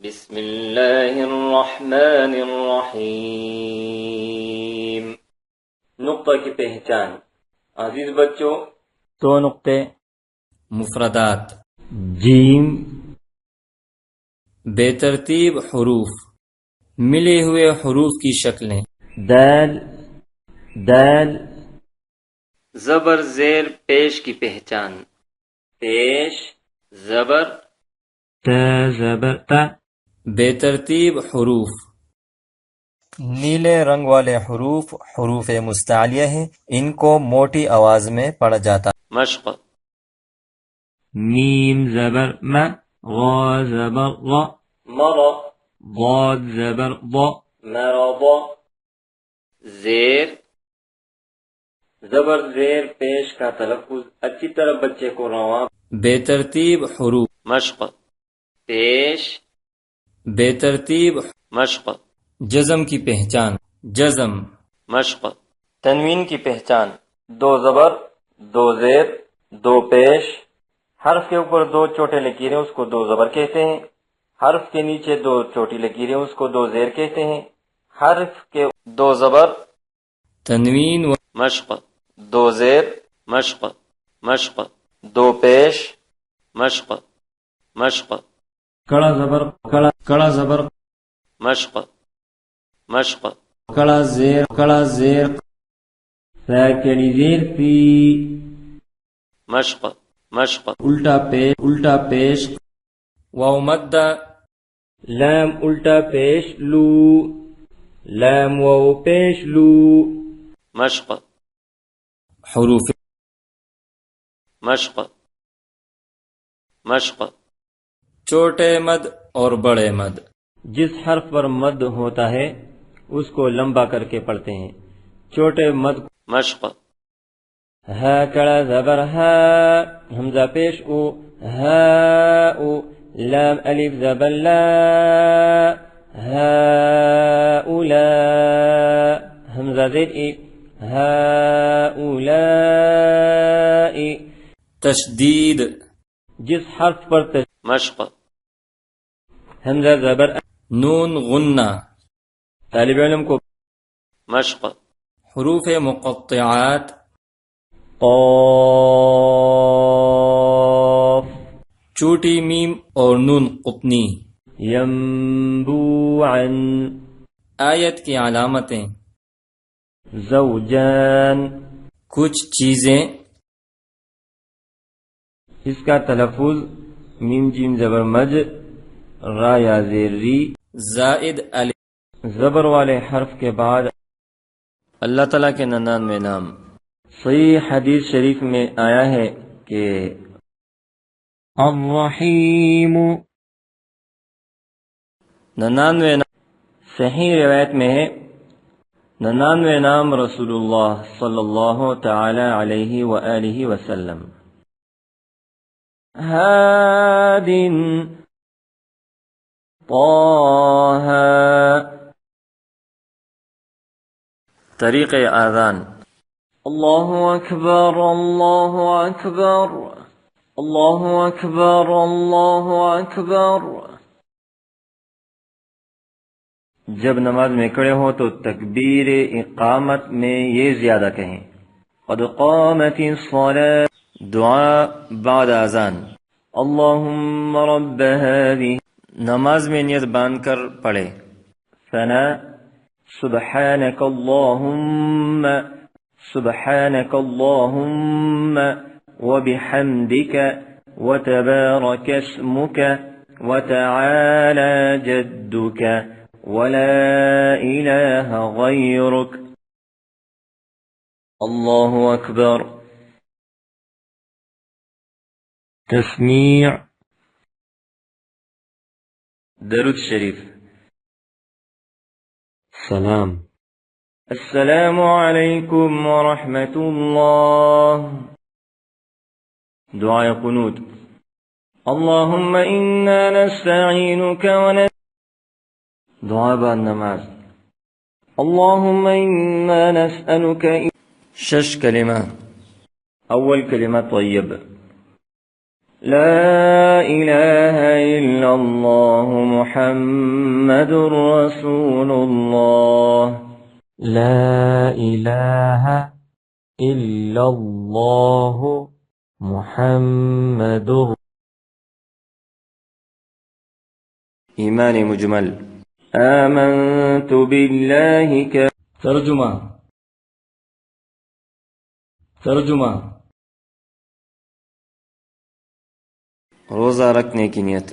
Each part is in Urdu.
بسم اللہ الرحمن الرحیم۔ نقطہ کی پہچان۔ عزیز بچوں، دو نقطے مفردات جیم بے ترتیب حروف، ملے ہوئے حروف کی شکلیں دال دال زبر زیر پیش کی پہچان پیش زبر تا زبر تا بے ترتیب حروف، نیلے رنگ والے حروف حروف مستعلیہ ہیں، ان کو موٹی آواز میں پڑھا جاتا ہے۔ مشق میم زبر ما غا زبر غا مر ضاد زبر ضا مرض زیر زبر زیر پیش کا تلفظ اچھی طرح بچے کو رواں بے ترتیب حروف مشق پیش بے ترتیب مشق جزم کی پہچان جزم مشق تنوین کی پہچان دو زبر دو زیر دو پیش، حرف کے اوپر دو چھوٹے لکیریں اس کو دو زبر کہتے ہیں، حرف کے نیچے دو چھوٹی لکیریں اس کو دو زیر کہتے ہیں، حرف کے دو زبر تنوین و مشق دو زیر مشق مشق دو پیش مشق مشق کڑا زبر کڑا زبر مشق مشق کڑا زیر ساکڑی زیر پی مشق مشق الٹا پیش واو مدہ لام الٹا پیش لو لام واو پیش لو مشق حروف مشق مشق چھوٹے مد اور بڑے مد، جس حرف پر مد ہوتا ہے اس کو لمبا کر کے پڑھتے ہیں، چھوٹے مد مشق ہا کڑا زبر ہا حمزہ پیش او ہا او لام الف زبر لا ہا اولا حمزہ زید ای ہا اولا تشدید جس حرف پر مشق حمزہ زبر نون غنہ طالب علم کو مشق حروف مقطعات قاف چوٹی میم اور نون قطنی ینبوعا آیت کی علامتیں زوجان کچھ چیزیں، اس کا تلفظ میم جیم زبر مج را یا زیر ری زائد الف زبر والے حرف کے بعد اللہ تعالیٰ کے 99 نام۔ صحیح حدیث شریف میں آیا ہے کہ الرحیم 99 نام، صحیح روایت میں ہے 99 نام رسول اللہ صلی اللہ تعالی علیہ وآلہ وسلم۔ ہاد طه طریق آذان اللہ اکبر اللہ اکبر اللہ اکبر اللہ اکبر، جب نماز میں کھڑے ہو تو تکبیر اقامت میں یہ زیادہ کہیں قد قامت الصلاة، دعا بعد اذان اللہم رب هذه، نماز میں نیت باندھ کر پڑھے ثنا سبحانک اللہم سبحانک اللہم وبحمدک وتبارک اسمک وتعالى جدک ولا الہ غیرک اللہ اکبر تسمیع درود شریف سلام السلام علیکم ورحمۃ اللہ، دعائے قنوت اللہم انا نستعینک دعا بعد نماز اللہم انا نسألک شش کلمہ، اول کلمہ طیب لا إله إلا الله محمد رسول الله. لا إله إلا الله محمد. ایمان مجمل. آمنت بالله ترجمہ روزہ رکھنے کی نیت.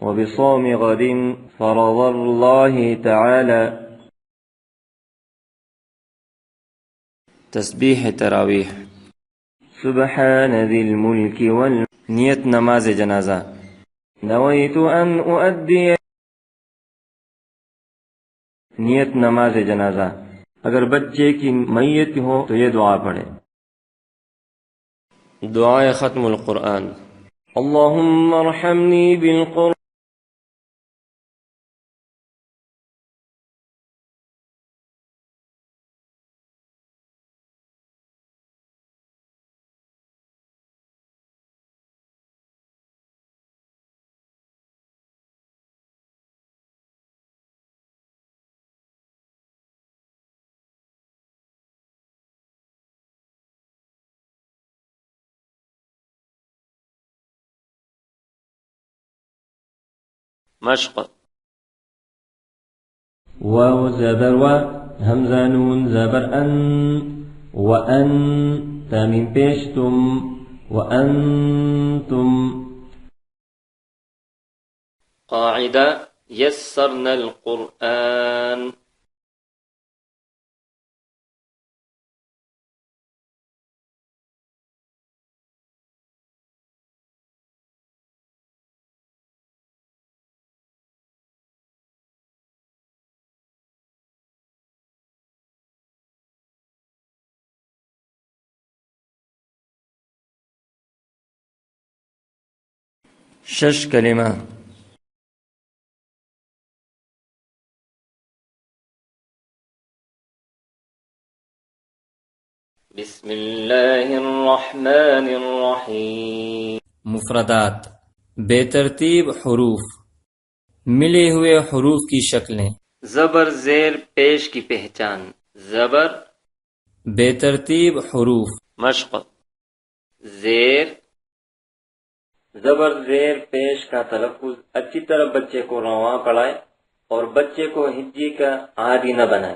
وبصوم غد فرض الله تعالى. تسبیح تراویح. سبحان ذی الملک نیت نماز جنازہ. نویت ان اؤدی نیت نماز جنازہ. اگر بچے کی میت ہو تو یہ دعا پڑھے. دعائے ختم القرآن. اللہم ارحمنی بالقرآن. مشق. واو زبر و همزہ نون زبر ان وان تامیم پیش تم وانتم. قاعدہ یسرنل قرآن. شش کلمہ. بسم اللہ الرحمن الرحیم. مفردات. بے ترتیب حروف. ملے ہوئے حروف کی شکلیں. زبر زیر پیش کی پہچان. زبر بے ترتیب حروف. مشق. زیر زبر زیر پیش کا تلفظ اچھی طرح بچے کو رواں پڑھائے اور بچے کو ہجی کا عادی نہ بنائے.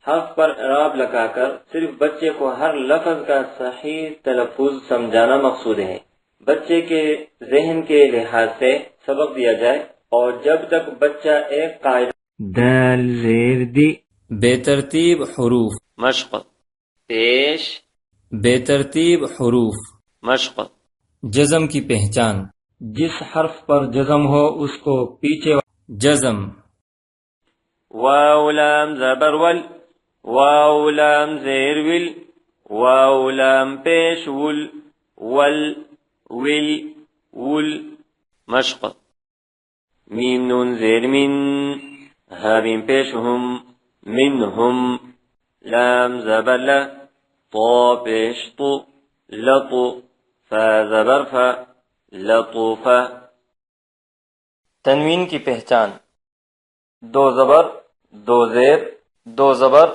حرف پر اعراب لگا کر صرف بچے کو ہر لفظ کا صحیح تلفظ سمجھانا مقصود ہے. بچے کے ذہن کے لحاظ سے سبق دیا جائے اور جب تک بچہ ایک قاعدہ دال زیر دی. بے ترتیب حروف. مشق. پیش بے ترتیب حروف. مشق. جزم کی پہچان. جس حرف پر جزم ہو اس کو پیچھے جزم. واو لام زبر ول. واو لام زیر ول. واو لام پیش ول. ول ول ول. مشق. میم نون زیر من. ہا میم پیش ہم. منہم. لام زبر ل. طا پیش تو. لطو. فا زبر فا. لطوفا. تنوین کی پہچان. دو زبر دو زیر دو زبر.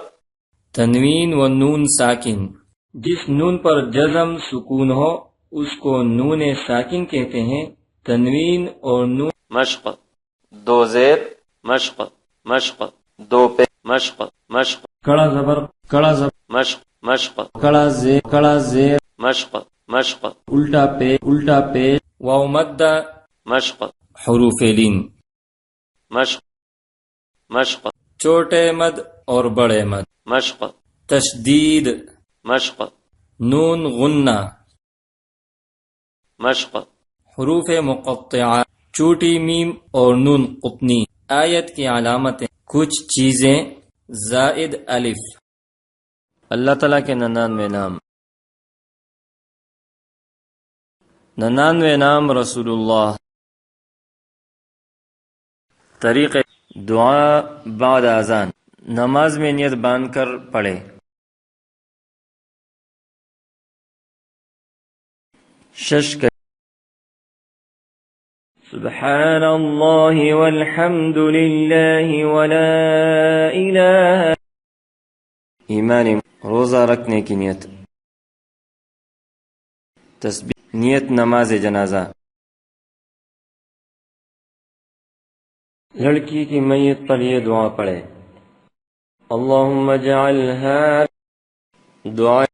تنوین و نون ساکن. جس نون پر جزم سکون ہو اس کو نون ساکن کہتے ہیں. تنوین اور نون. مشق. دو زیر. مشق. مشق. دو پہ. مشق. مشق. کڑا زبر. کڑا زبر. مشق. مشق. کڑا زیر. کڑا زیر. مشق. مشق. الٹا پہ. الٹا پہ. واو مدہ. مشق. حروف لین. مشق. مشق. چھوٹے مد اور بڑے مد. مشق. تشدید. مشق. نون غنہ. مشق. حروف مقطعہ. چوٹی میم اور نون قطنی. آیت کی علامتیں. کچھ چیزیں زائد الف. اللہ تعالیٰ کے 99 نام. 99 نام رسول اللہ. طریقے. دعا بعد اذان. نماز میں نیت باندھ کر پڑھے. شش کر سبحان اللہ والحمد للہ ولا الہ. ایمان روزہ رکھنے کی نیت. تسبیح نیت نماز جنازہ. لڑکی کی میت پر یہ دعا پڑھے. اللہم اجعلها دعا